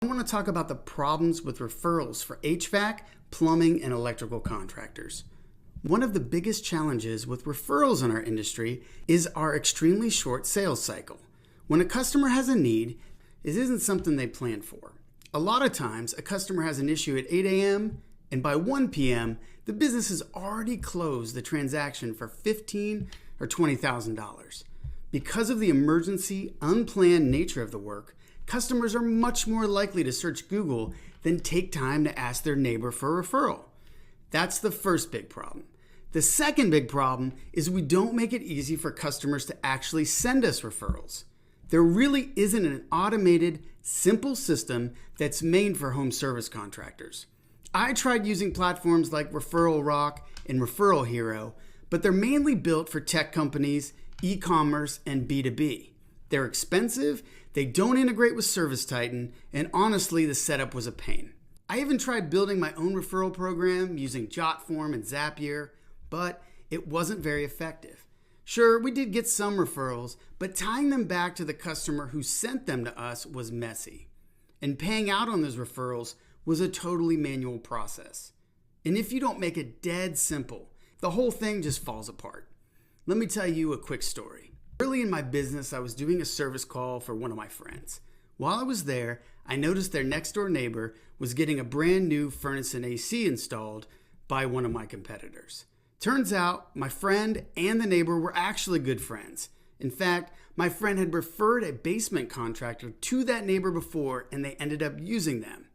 I want to talk about the problems with referrals for HVAC, plumbing, and electrical contractors. One of the biggest challenges with referrals in our industry is our extremely short sales cycle. When a customer has a need, it isn't something they plan for. A lot of times, a customer has an issue at 8 a.m., and by 1 p.m., the business has already closed the transaction for $15,000 or $20,000. Because of the emergency, unplanned nature of the work, customers are much more likely to search Google than take time to ask their neighbor for a referral. That's the first big problem. The second big problem is we don't make it easy for customers to actually send us referrals. There really isn't an automated, simple system that's made for home service contractors. I tried using platforms like Referral Rock and Referral Hero, but they're mainly built for tech companies, e-commerce, and B2B. They're expensive, they don't integrate with ServiceTitan, and honestly, the setup was a pain. I even tried building my own referral program using Jotform and Zapier, but it wasn't very effective. Sure, we did get some referrals, but tying them back to the customer who sent them to us was messy. And paying out on those referrals was a totally manual process. And if you don't make it dead simple, the whole thing just falls apart. Let me tell you a quick story. Early in my business, I was doing a service call for one of my friends. While I was there, I noticed their next door neighbor was getting a brand new furnace and AC installed by one of my competitors. Turns out, my friend and the neighbor were actually good friends. In fact, my friend had referred a basement contractor to that neighbor before, and they ended up using them.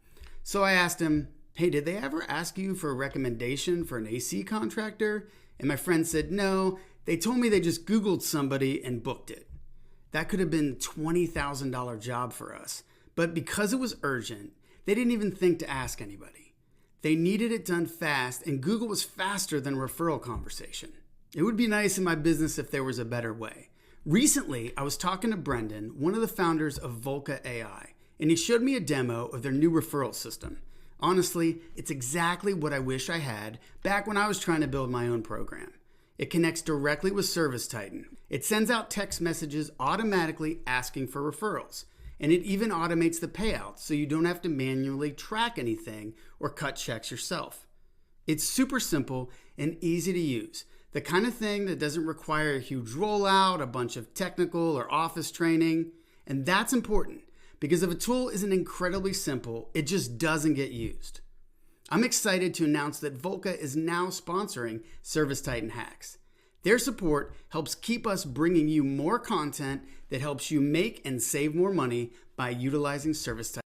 So I asked him, "Hey, did they ever ask you for a recommendation for an AC contractor?" And my friend said, "No, they told me they just Googled somebody and booked it." That could have been a $20,000 job for us. But because it was urgent, they didn't even think to ask anybody. They needed it done fast, and Google was faster than a referral conversation. It would be nice in my business if there was a better way. Recently, I was talking to Brendan, one of the founders of Volca.ai, and he showed me a demo of their new referral system. Honestly, it's exactly what I wish I had back when I was trying to build my own program. It connects directly with ServiceTitan. It sends out text messages automatically asking for referrals. And it even automates the payouts so you don't have to manually track anything or cut checks yourself. It's super simple and easy to use. The kind of thing that doesn't require a huge rollout, a bunch of technical or office training. And that's important because if a tool isn't incredibly simple, it just doesn't get used. I'm excited to announce that Volca is now sponsoring ServiceTitan Hacks. Their support helps keep us bringing you more content that helps you make and save more money by utilizing ServiceTitan.